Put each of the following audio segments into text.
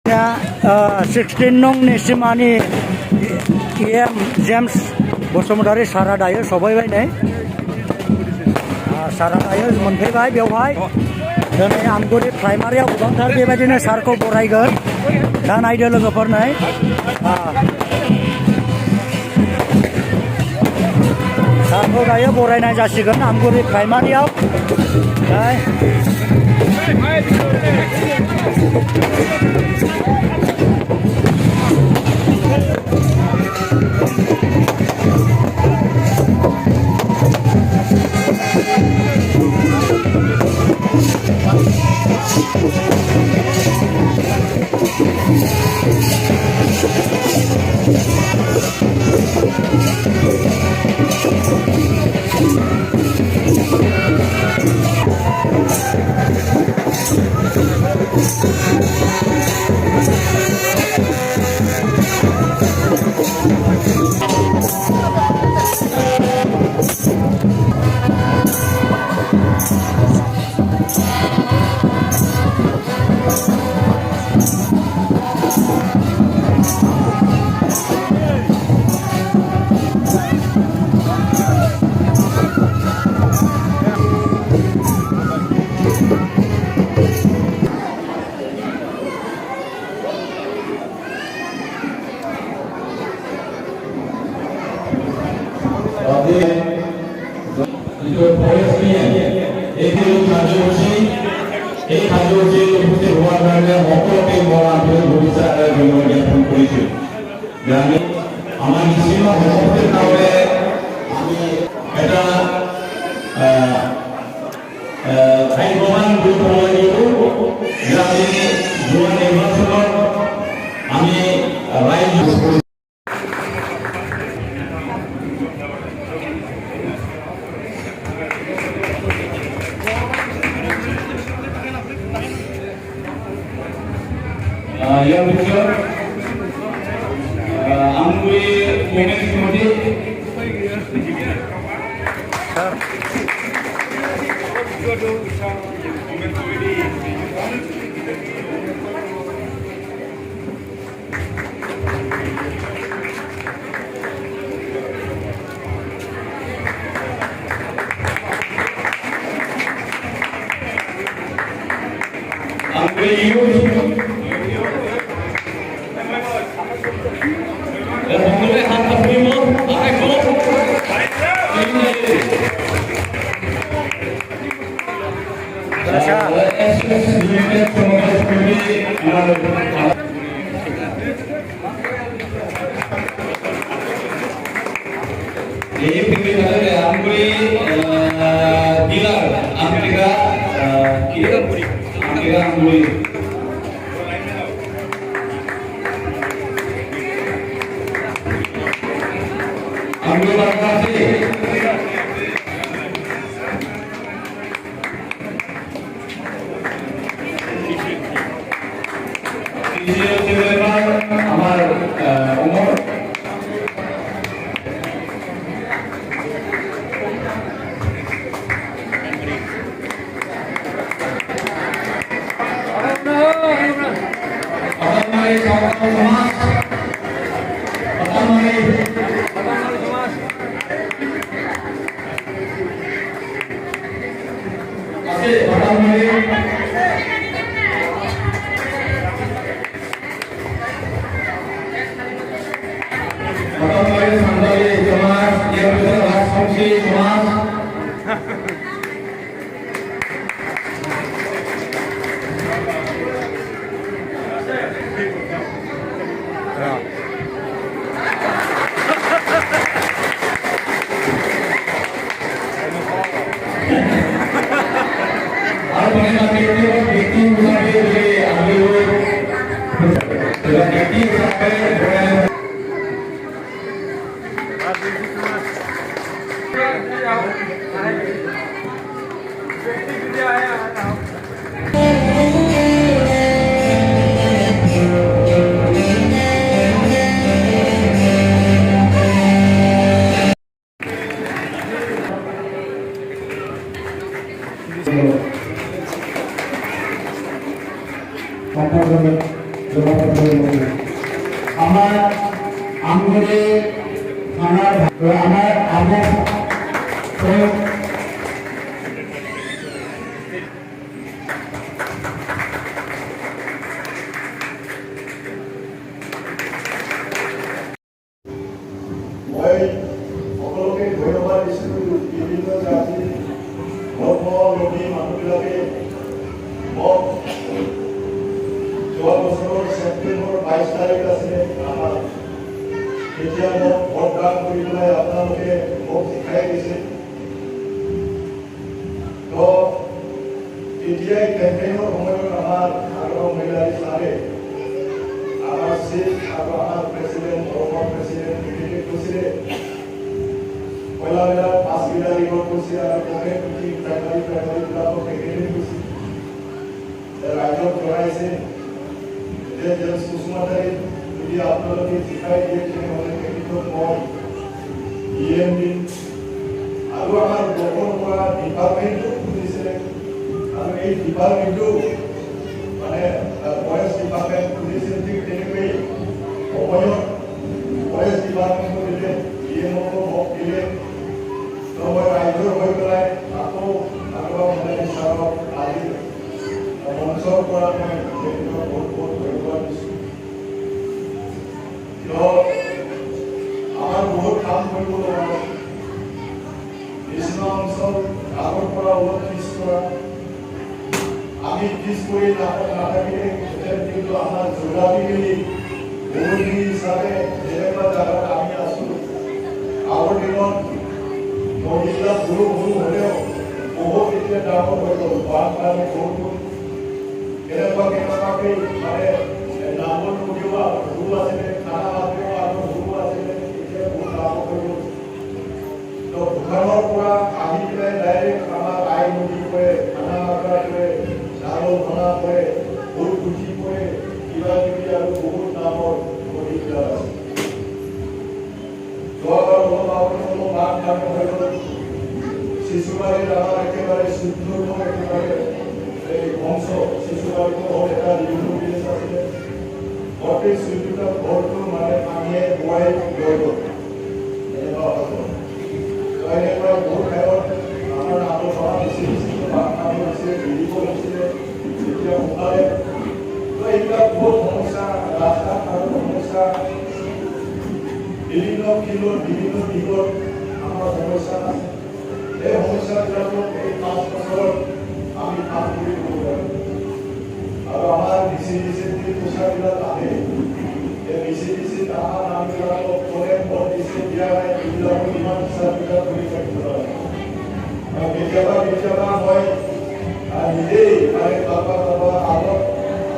16 नं नेसिमानि EM James Basumatary सारा दायो सफैबाय सारा दायो मोनफैबाय बेवहाय दिनै आमगुरि प्राइमारियाव गोबांथार बेबायदिनो सारखौ बरायगोन दा नायदो लोगोफोर नै सारखौ दायो बरायनाय जासिगोन आमगुरि प्राइमारियाव এই কাৰ্যসূচীত উপস্থিত হোৱাৰ কাৰণে সকলোকে মই আন্তৰিক শুভেচ্ছা আৰু ধন্যবাদ জ্ঞাপন কৰিছোঁ। আমাৰ নিশ্চিত সভাপতিৰ কাৰণে আমি এটা আইন প্ৰমাণ কৰিব লাগিব যে আমি যোৱা নিৰ্বাচনত আমি ৰাইজ yang besar Amguri Finance Committee Amguri Youth ini pinggir ada Amguri dealer Amerika kira Amguri Bakasi আমার উমর আমার আমগরে আমার আগে মই সকলোকে ধন্যবাদ দিছোঁ। বিভিন্ন জাতি ধৰ্ম লোভী মানুহবিলাকে মোক যোৱা বছৰৰ ছেপ্টেম্বৰ 22 তাৰিখ আছিলে আমাৰ তেতিয়া মোক ভোটদান কৰিবলৈ আপোনালোকে মোক শিকাই দিছে। তো তেতিয়াই কেম্পেইনৰ সময়ত আমাৰ আগৰ মহিলাই ছাৰে আমাৰ চিফ আৰু আমাৰ প্ৰেচিডেণ্ট অসমৰ প্ৰেচিডেণ্ট তেখেতে কৈছিলে পইলাবিলাক পাঁচবিলাক ৰিপৰ্ট কৰিছে আৰু কমে পুথি প্ৰাইমাৰীবিলাকক তেখেতে কৈছে ৰাইজক জনাইছে যে সুষমাতাই যদি আপোনালোকে শিকাই দিয়ে তেনেহ'লে তেখেতক মই EM দিম আৰু আমাৰ ব্লকৰ পৰা ডিপাৰ্টমেণ্টটো খুলিছিলে আৰু এই ডিপাৰ্টমেণ্টটো মানে ফৰেষ্ট ডিপাৰ্টমেণ্ট খুলিছিল ঠিক তেনেকৈ সময়ত ফৰেষ্ট ডিপাৰ্টমেণ্টটো দিলে EMকো মোক দিলে। তো মই ৰাইজৰ হৈ পেলাই আকৌ মহিলা ছাৰক আজি মঞ্চৰ পৰা মই তেখেতক বহুত বহুত ধন্যবাদ দিছোঁ। আমাৰ বহুত কাম কৰিব লগা নিচিনা অঞ্চল আগৰ পৰা অলপ পিছ কৰা আমি পিছ কৰি নাথাকিলে কিন্তু আমাৰ জোগ্ৰাফিকেলি ভূমি হিচাপে যেনেকুৱা জাগাত আমি আছোঁ আগৰ দিনত নদীবিলাক সৰু সৰু হ'লেও বহুত এতিয়া ডাঙৰ হৈ গ'ল বানপানী বৰষুণ কেনেকুৱাকৈ মানে ডাঙৰ নদীও সৰু আছিলে খানা মাতিও আৰু সৰু আছিলে এতিয়া বহুত ডাঙৰ হৈ গ'ল। তো ভূটানৰ পৰা আহি পেলাই ডাইৰেক্ট আমাৰ আই নদী পৰে খানা মাত্ৰা পৰে ডাঙৰ ঘনা পৰে বহুত পুঠি পৰে কিবা কিবি আৰু বহুত ডাঙৰ নদীবিলাক আছে। যোৱাবাৰ অলপ বানপানী হৈ গ'ল শিশুবাৰীত আমাৰ একেবাৰে শুদ্ধ একেবাৰে এই অংশ শিশুবাৰীটো হ'ল এটা ৰিভিউ ভিলেজ আছিলে গোটেই চুইটুটা ঘৰটো মানে পানীয়ে বোৱাই লৈ গ'ল এনেকুৱা হ'ল। এনেকুৱা বহুত ঠাইত আমাৰ আলোচনা বেছি বানপানী হৈছে বিৰিব হৈছিলে এতিয়া শুকালে। তো এইবিলাক বহুত সমস্যা ৰাস্তা ঘাটৰ সমস্যা বিভিন্ন ফিল্ডত বিভিন্ন দিশত আমাৰ সমস্যা আছে। এই সমস্যাবিলাকক এই 5 বছৰত আমি কাম কৰিব পাৰোঁ আৰু আমাৰ BCDC পইচাবিলাক আহে এই BCDC আমাৰ নামবিলাকক কোনে ভোট দিছে দিয়া নাই এইবিলাকো ইমান হিচাপবিলাক কৰি থাকিব লাগে। আৰু কেতিয়াবা মই নিজেই মানে কাৰোবাৰ আগত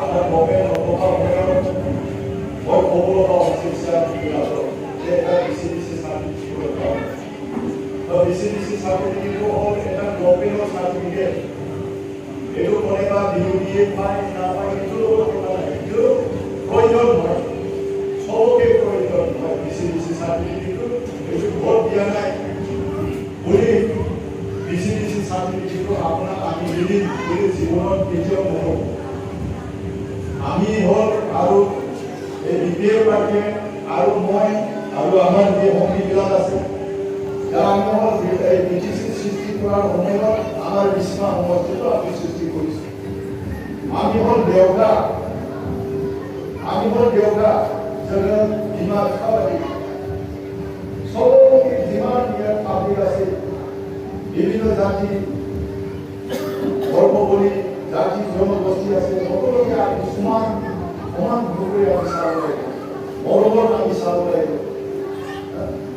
আমাৰ গভমেণ্ট নথকা সময়ত মই ক'ব লগা সমস্যাবিলাকক যে এটা BCDC চাৰ্টিফিকেট পাওঁ। তো BCDC চাৰ্টিফিকেটটো হ'ল এটা গভমেণ্টৰ চাৰ্টিফিকেট। এইটো কোনোবা বিৰোধীয়ে পায় নাপায় সেইটো লগত কথা নাই, কিন্তু প্ৰয়োজন হয় চবকে প্ৰয়োজন হয় BCDC চাৰ্টিফিকেটটো। এইটো ভোট দিয়া নাই বুলি BCDC চাৰ্টিফিকেটটো আপোনাক আমি দিম বুলি জীৱনত কেতিয়াও নহ'ব। আমি হ'ল আৰু এই BPF পাৰ্টিয়ে আৰু মই আৰু আমাৰ যি সংগীবিলাক আছে আমি হ'ল এই BTC সৃষ্টি কৰাৰ সময়ত আমাৰ বিস্মা সমষ্টিটো আমি সৃষ্টি কৰিছোঁ। আমি হ'ল দেউতা যেনে ডিমা খাবাৰী চবকে যিমান ইয়াত পাব্লিক আছে বিভিন্ন জাতি ধৰ্মবলী জাতি জনগোষ্ঠী আছে সকলোকে আমি সমান ভাৱে আমি চাব লাগিব, মৰমত আমি চাব লাগিব।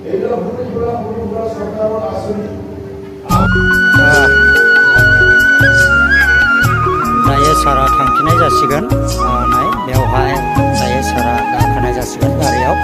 এইবিলাক সৰু সুৰা চৰকাৰৰ আঁচনি दायो सारा थांफिननाय जासिगोन बेवहाय दायो सारा गाखोनाय जासिगोन गारियाव